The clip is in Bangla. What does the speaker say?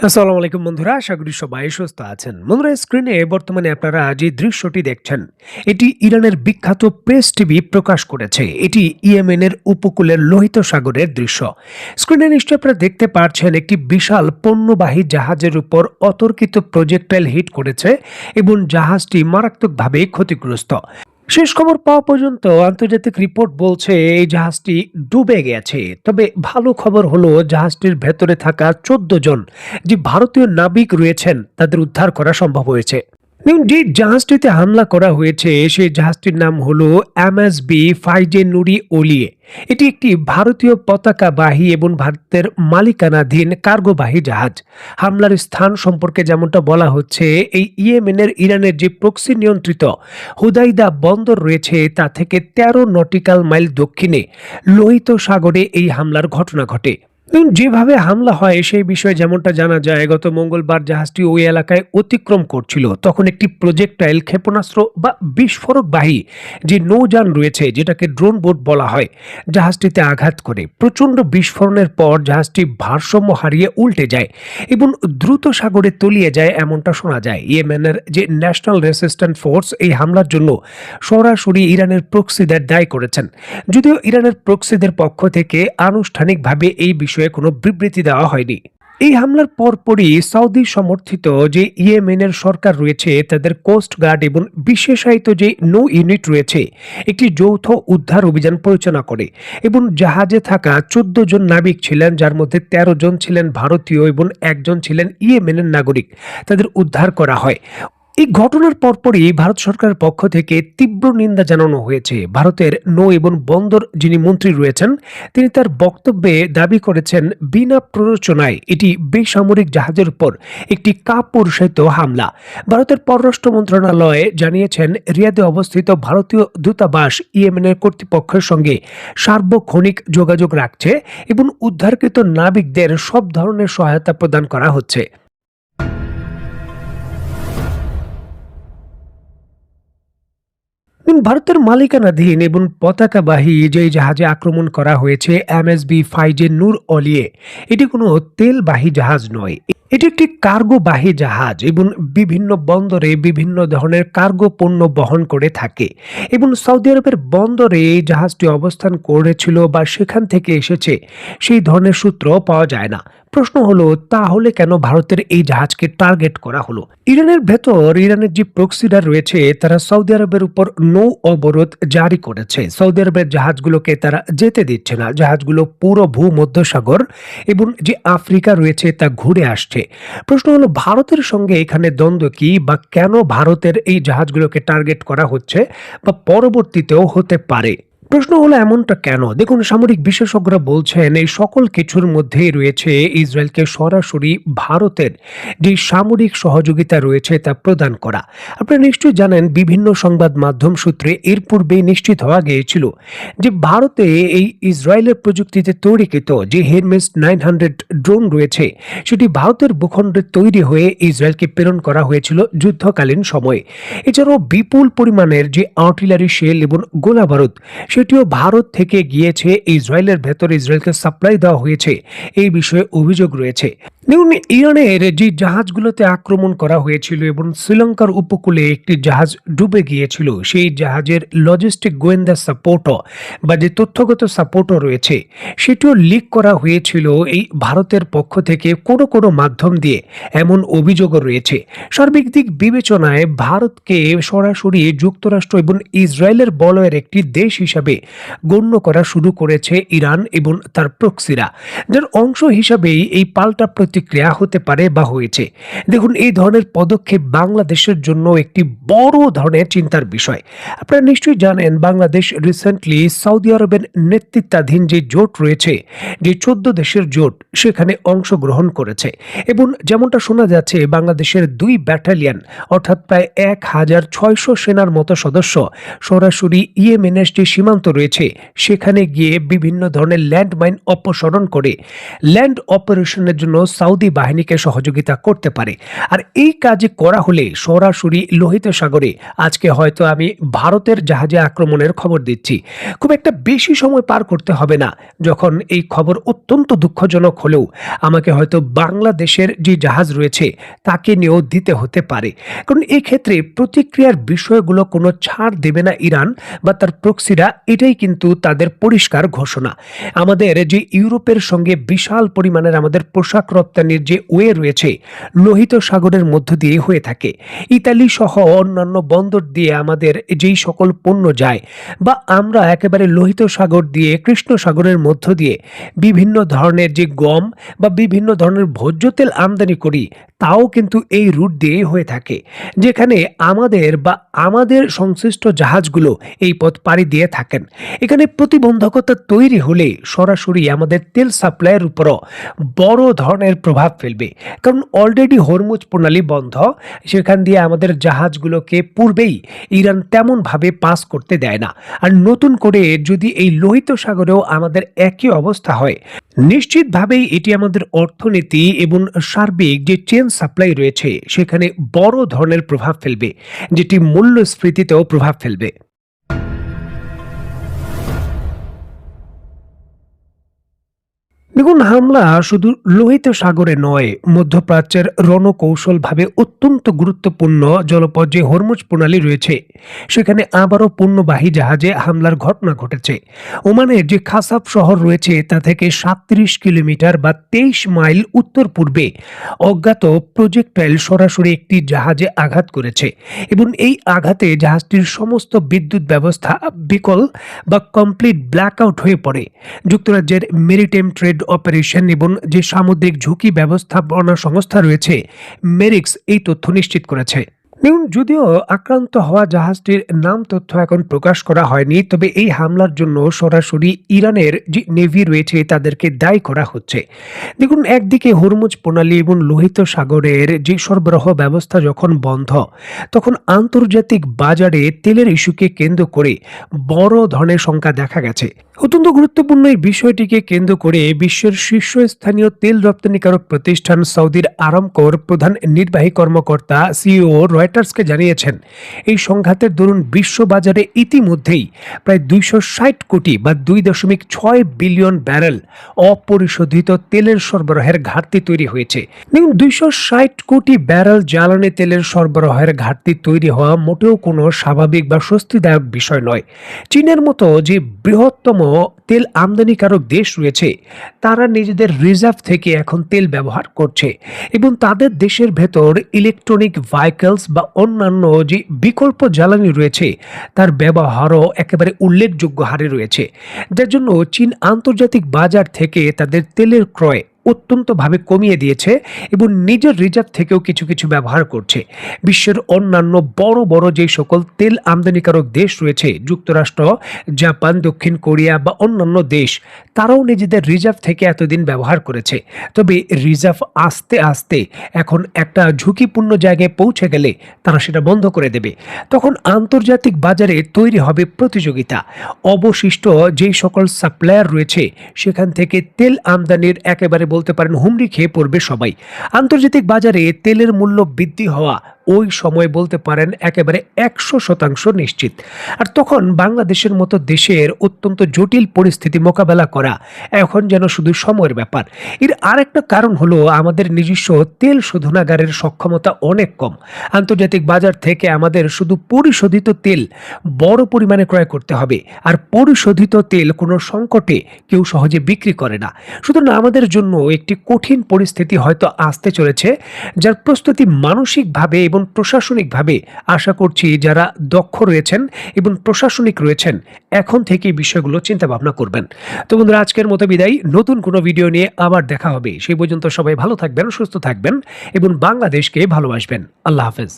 আসসালামু আলাইকুম বন্ধুরা, আশা করি সবাই সুস্থ আছেন। বন্ধুরা, স্ক্রিনে বর্তমানে আপনারা যে দৃশ্যটি দেখছেন, এটি ইরানের বিখ্যাত প্রেস টিভি প্রকাশ করেছে। এটি ইয়েমেনের উপকূলের লোহিত সাগরের দৃশ্য। স্ক্রিনে নিশ্চয়ই আপনারা দেখতে পাচ্ছেন একটি বিশাল পণ্যবাহী জাহাজের উপর অতর্কিত প্রজেক্টাইল হিট করেছে এবং জাহাজটি মারাত্মকভাবে ক্ষতিগ্রস্ত। শেষ খবর পাওয়া পর্যন্ত আন্তর্জাতিক রিপোর্ট বলছে এই জাহাজটি ডুবে গেছে। তবে ভালো খবর হলো জাহাজটির ভেতরে থাকা ১৪ জন যে ভারতীয় নাবিক রয়েছেন তাদের উদ্ধার করা সম্ভব হয়েছে। এবং যে জাহাজটিতে হামলা করা হয়েছে সেই জাহাজটির নাম হলো এমএসবি ফাইজে নুরি ওলিয়ে। এটি একটি ভারতীয় পতাকাবাহী এবং ভারতের মালিকানাধীন কার্গোবাহী জাহাজ। হামলার স্থান সম্পর্কে যেমনটা বলা হচ্ছে, এই ইয়েমেনের ইরানের যে প্রক্সি নিয়ন্ত্রিত হুদাইদা বন্দর রয়েছে তা থেকে ১৩ নটিক্যাল মাইল দক্ষিণে লোহিত সাগরে এই হামলার ঘটনা ঘটে। এবং যেভাবে হামলা হয় সেই বিষয়ে যেমনটা জানা যায়, গত মঙ্গলবার জাহাজটি ওই এলাকায় অতিক্রম করছিল, তখন একটি প্রজেক্টাইল ক্ষেপণাস্ত্র বা বিস্ফোরকবাহী যে নৌযান রয়েছে, যেটাকে ড্রোন বোট বলা হয়, জাহাজটিতে আঘাত করে। প্রচণ্ড বিস্ফোরণের পর জাহাজটি ভারসাম্য হারিয়ে উল্টে যায় এবং দ্রুত সাগরে তলিয়ে যায় এমনটা শোনা যায়। ইয়েমেনের যে ন্যাশনাল রেসিস্ট্যান্ট ফোর্স এই হামলার জন্য সরাসরি ইরানের প্রক্সিদের দায়ী করেছেন। যদিও ইরানের প্রক্সিদের পক্ষ থেকে আনুষ্ঠানিকভাবে এই বিষয়ে কোনো বিবৃতি দেওয়া হয়নি। এই হামলার পরপরই সৌদি সমর্থিত যে ইয়েমেনের সরকার রয়েছে তাদের কোস্ট গার্ড এবং বিশেষায়িত যে নৌ ইউনিট রয়েছে একটি যৌথ উদ্ধার অভিযান পরিচালনা করে এবং জাহাজে থাকা ১৪ জন নাবিক ছিলেন, যার মধ্যে ১৩ জন ছিলেন ভারতীয় এবং একজন ছিলেন ইয়েমেনের নাগরিক। তাদের উদ্ধার করা হয়। এই ঘটনার পরপরই ভারত সরকারের পক্ষ থেকে তীব্র নিন্দা জানানো হয়েছে। ভারতের নৌ এবং বন্দর যিনি মন্ত্রী রয়েছেন তিনি তার বক্তব্যে দাবি করেছেন বিনা প্ররোচনায় এটি বেসামরিক জাহাজের উপর একটি কাপুরুষায়িত হামলা। ভারতের পররাষ্ট্র মন্ত্রণালয় জানিয়েছেন রিয়াদে অবস্থিত ভারতীয় দূতাবাস ইয়েমেনের কর্তৃপক্ষের সঙ্গে সার্বক্ষণিক যোগাযোগ রাখছে এবং উদ্ধারকৃত নাবিকদের সব ধরনের সহায়তা প্রদান করা হচ্ছে। ভারতের মালিকানাধীন এবং পতাকাবাহী যে জাহাজে আক্রমণ করা হয়েছে এমএসবি ফাইজে নূর অলিয়ে, এটি কোনো তেলবাহী জাহাজ নয়। এটি একটি কার্গোবাহী জাহাজ এবং বিভিন্ন বন্দরে বিভিন্ন ধরনের কার্গো পণ্য বহন করে থাকে এবং সৌদি আরবের বন্দরে এই জাহাজটি অবস্থান করেছিল বা সেখান থেকে এসেছে সেই ধরনের সূত্র পাওয়া যায় না। প্রশ্ন হলো, তাহলে কেন ভারতের এই জাহাজকে টার্গেট করা হলো? ইরানের ভেতর ইরানের যে প্রক্সিরা রয়েছে তারা সৌদি আরবের উপর নৌ অবরোধ জারি করেছে। সৌদি আরবের জাহাজগুলোকে তারা যেতে দিচ্ছে না। জাহাজগুলো পুরো ভূমধ্যসাগর এবং যে আফ্রিকা রয়েছে তা ঘুরে আসছে। প্রশ্ন হলো, ভারতের সঙ্গে এখানে দ্বন্দ্ব কি, বা কেন ভারতের এই জাহাজগুলোকে টার্গেট করা হচ্ছে বা পরবর্তীতেও হতে পারে? প্রশ্ন হলো এমনটা কেন? দেখুন, সামরিক বিশেষজ্ঞরা বলছেন এই সকল কিছুর মধ্যেই রয়েছে ইসরায়েলকে সরাসরি ভারতের যে সামরিক সহযোগিতা রয়েছে তা প্রদান করা। আপনারা নিশ্চয়ই জানেন, বিভিন্ন সংবাদ মাধ্যম সূত্রে এর পূর্বেই নিশ্চিত হওয়া গিয়েছিল যে ভারতে এই ইসরায়েলের প্রযুক্তিতে তৈরিকৃত যে হেরমেস 900 ড্রোন রয়েছে সেটি ভারতের ভূখণ্ডে তৈরি হয়ে ইসরায়েলকে প্রেরণ করা হয়েছিল যুদ্ধকালীন সময়ে। এছাড়াও বিপুল পরিমাণের যে আর্টিলারি শেল এবং গোলাবারুদ সেটিও ভারত থেকে গিয়েছে ইসরায়েলের ভেতর, ইসরায়েলকে সাপ্লাই দেওয়া হয়েছে, এই বিষয়ে অভিযোগ রয়েছে। দেখুন, ইরানের যে জাহাজগুলোতে আক্রমণ করা হয়েছিল এবং শ্রীলঙ্কার উপকূলে একটি জাহাজ ডুবে গিয়েছিল, সেই জাহাজের লজিস্টিক গোয়েন্দা সাপোর্টও বা যে তথ্যগত সাপোর্টও রয়েছে সেটিও লিক করা হয়েছিল এই ভারতের পক্ষ থেকে কোনো কোনো মাধ্যম দিয়ে, এমন অভিযোগও রয়েছে। সার্বিক দিক বিবেচনায় ভারতকে সরাসরি যুক্তরাষ্ট্র এবং ইসরায়েলের বলয়ের একটি দেশ হিসাবে গণ্য করা শুরু করেছে ইরান এবং তার প্রক্সিরা, যার অংশ হিসাবেই এই পাল্টা প্রতিক্রিয়া হতে পারে বা হয়েছে। দেখুন, এই ধরনের পদক্ষেপ বাংলাদেশের জন্য একটি বড় ধরনের চিন্তার বিষয়। আপনারা নিশ্চয়ই জানেন, বাংলাদেশ রিসেন্টলি সৌদি আরবের নেতৃত্বাধীন যে জোট রয়েছে, যে 14 দেশের জোট, সেখানে অংশগ্রহণ করেছে এবং যেমনটা শোনা যাচ্ছে বাংলাদেশের 2 ব্যাটালিয়ন অর্থাৎ প্রায় 1600 সেনার মতো সদস্য সরাসরি ইয়েমেনের যে সীমান্ত রয়েছে সেখানে গিয়ে বিভিন্ন ধরনের ল্যান্ডমাইন অপসারণ করে ল্যান্ড অপারেশনের জন্য সাউদি বাহিনীকে সহযোগিতা করতে পারে। আর এই কাজ করা হলে সরাসরি লোহিত সাগরে আজকে হয়তো আমি ভারতের জাহাজে আক্রমণের খবর দিচ্ছি, খুব একটা বেশি সময় পার করতে হবে না। যখন এই খবর অত্যন্ত দুঃখজনক হলেও আমাকে হয়তো বাংলাদেশের যে জাহাজ রয়েছে তাকে নিয়েও দিতে হতে পারে, কারণ এই ক্ষেত্রে প্রতিক্রিয়ার বিষয়গুলো কোনো ছাড় দেবে না ইরান বা তার প্রক্সিরা, এটাই কিন্তু তাদের পরিষ্কার ঘোষণা। আমাদের যে ইউরোপের সঙ্গে বিশাল পরিমাণের আমাদের পোশাক রপ্তানির যে ওয়ে রয়েছে লোহিত সাগরের মধ্য দিয়ে হয়ে থাকে, ইতালি সহ অন্যান্য বন্দর দিয়ে আমাদের যেই সকল পণ্য যায়, বা আমরা একেবারে লোহিত সাগর দিয়ে কৃষ্ণ সাগরের মধ্য দিয়ে বিভিন্ন ধরনের যে গম বা বিভিন্ন ধরনের ভোজ্য তেল আমদানি করি, তাও কিন্তু এই রুট দিয়ে হয়ে থাকে, যেখানে আমাদের সংশ্লিষ্ট জাহাজগুলো এই পথ পাড়ি দিয়ে থাকেন। এখানে প্রতিবন্ধকতা তৈরি হলে সরাসরি আমাদের তেল সাপ্লাইয়ের উপরও বড় ধরনের প্রভাব ফেলবে, কারণ অলরেডি হরমুজ প্রণালী বন্ধ, সেখান দিয়ে আমাদের জাহাজগুলোকে পূর্বেই ইরান তেমনভাবে পাস করতে দেয় না। আর নতুন করে যদি এই লোহিত সাগরেও আমাদের একই অবস্থা হয়, নিশ্চিতভাবেই এটি আমাদের অর্থনীতি এবং সার্বিক যে চেন সাপ্লাই রয়েছে সেখানে বড় ধরনের প্রভাব ফেলবে, যেটি মূল্যস্ফীতিতেও প্রভাব ফেলবে। দেখুন, হামলা শুধু লোহিত সাগরে নয়, মধ্যপ্রাচ্যের রণকৌশলভাবে অত্যন্ত গুরুত্বপূর্ণ জলপথ যে হরমুজ প্রণালী রয়েছে সেখানে আবারও পণ্যবাহী জাহাজে হামলার ঘটনা ঘটেছে। ওমানের যে খাসাব শহর রয়েছে তা থেকে ৩৭ কিলোমিটার বা ২৩ মাইল উত্তর পূর্বে অজ্ঞাত প্রজেক্টাইল সরাসরি একটি জাহাজে আঘাত করেছে, এবং এই আঘাতে জাহাজটির সমস্ত বিদ্যুৎ ব্যবস্থা বিকল বা কমপ্লিট ব্ল্যাকআউট হয়ে পড়ে। যুক্তরাজ্যের মেরিটাইম ট্রেড অপারেশন এবং যে সামুদ্রিক ঝুঁকি ব্যবস্থাপনা সংস্থা রয়েছে মেরিক্স এই তথ্য নিশ্চিত করেছে। দেখুন, যদিও আক্রান্ত হওয়া জাহাজটির নাম তথ্য এখন প্রকাশ করা হয়নি, তবে এই হামলার জন্য সরাসরি ইরানের যে নেভি রয়েছে তাদেরকে দায়ী করা হচ্ছে। দেখুন, একদিকে হরমুজ প্রণালী এবং লোহিত সাগরের যে সরবরাহ ব্যবস্থা যখন বন্ধ, তখন আন্তর্জাতিক বাজারে তেলের ইস্যুকে কেন্দ্র করে বড় ধরনের শঙ্কা দেখা গেছে। অত্যন্ত গুরুত্বপূর্ণ এই বিষয়টিকে কেন্দ্র করে বিশ্বের শীর্ষস্থানীয় তেল রপ্তানিকারক প্রতিষ্ঠান সৌদির আরামকোর প্রধান নির্বাহী কর্মকর্তা সিইও রয়টার্সকে জানিয়েছেন, এই সংঘাতের দরুন বিশ্ববাজারে ইতিমধ্যেই প্রায় ২৬০ কোটি বা ২.৬ বিলিয়ন ব্যারেল অপরিশোধিত তেলের সরবরাহের ঘাটতি তৈরি হয়েছে। দেখুন, ২৬০ কোটি ব্যারেল জ্বালানি তেলের সরবরাহের ঘাটতি তৈরি হওয়া মোটেও কোনো স্বাভাবিক বা স্বস্তিদায়ক বিষয় নয়। চীনের মতো যে বৃহত্তম তেল আমদানিকারক দেশ রয়েছে তারা নিজেদের রিজার্ভ থেকে এখন তেল ব্যবহার করছে, এবং তাদের দেশের ভেতর ইলেকট্রনিক ভেহিকলস বা অন্যান্য যে বিকল্প জ্বালানি রয়েছে তার ব্যবহারও একেবারে উল্লেখযোগ্য হারে রয়েছে, যার জন্য চীন আন্তর্জাতিক বাজার থেকে তাদের তেলের ক্রয় অত্যন্তভাবে কমিয়ে দিয়েছে এবং নিজের রিজার্ভ থেকেও কিছু কিছু ব্যবহার করছে। বিশ্বের অন্যান্য বড় বড় যে সকল তেল আমদানিকারক দেশ রয়েছে, যুক্তরাষ্ট্র, জাপান, দক্ষিণ কোরিয়া বা অন্যান্য দেশ, তারাও নিজেদের রিজার্ভ থেকে এতদিন ব্যবহার করেছে। তবে রিজার্ভ আস্তে আস্তে এখন একটা ঝুঁকিপূর্ণ জায়গায় পৌঁছে গেলে তারা সেটা বন্ধ করে দেবে। তখন আন্তর্জাতিক বাজারে তৈরি হবে প্রতিযোগিতা। অবশিষ্ট যেই সকল সাপ্লায়ার রয়েছে সেখান থেকে তেল আমদানির একেবারে বলতে পারেন হুমড়ি খেয়ে পড়বে সবাই। আন্তর্জাতিক বাজারে তেলের মূল্য বৃদ্ধি হওয়া ওই সময় বলতে পারেন একেবারে ১০০% নিশ্চিত। আর তখন বাংলাদেশের মতো দেশের অত্যন্ত জটিল পরিস্থিতি মোকাবেলা করা এখন যেন শুধু সময়ের ব্যাপার। এর আরেকটা কারণ হলো আমাদের নিজস্ব তেল শোধনাগারের সক্ষমতা অনেক কম। আন্তর্জাতিক বাজার থেকে আমাদের শুধু পরিশোধিত তেল বড় পরিমাণে ক্রয় করতে হবে, আর পরিশোধিত তেল কোনো সংকটে কেউ সহজে বিক্রি করে না। সুতরাং আমাদের জন্য একটি কঠিন পরিস্থিতি হয়তো আসতে চলেছে, যার প্রস্তুতি মানসিকভাবে এবং প্রশাসনিকভাবে আশা করছি যারা দক্ষ রয়েছেন এবং প্রশাসনিক রয়েছেন এখন থেকে বিষয়গুলো চিন্তা ভাবনা করবেন। তো বন্ধুরা, আজকের মতো বিদায়। নতুন কোনো ভিডিও নিয়ে আবার দেখা হবে। সেই পর্যন্ত সবাই ভালো থাকবেন, সুস্থ থাকবেন এবং বাংলাদেশকে ভালোবাসবেন। আল্লাহ হাফেজ।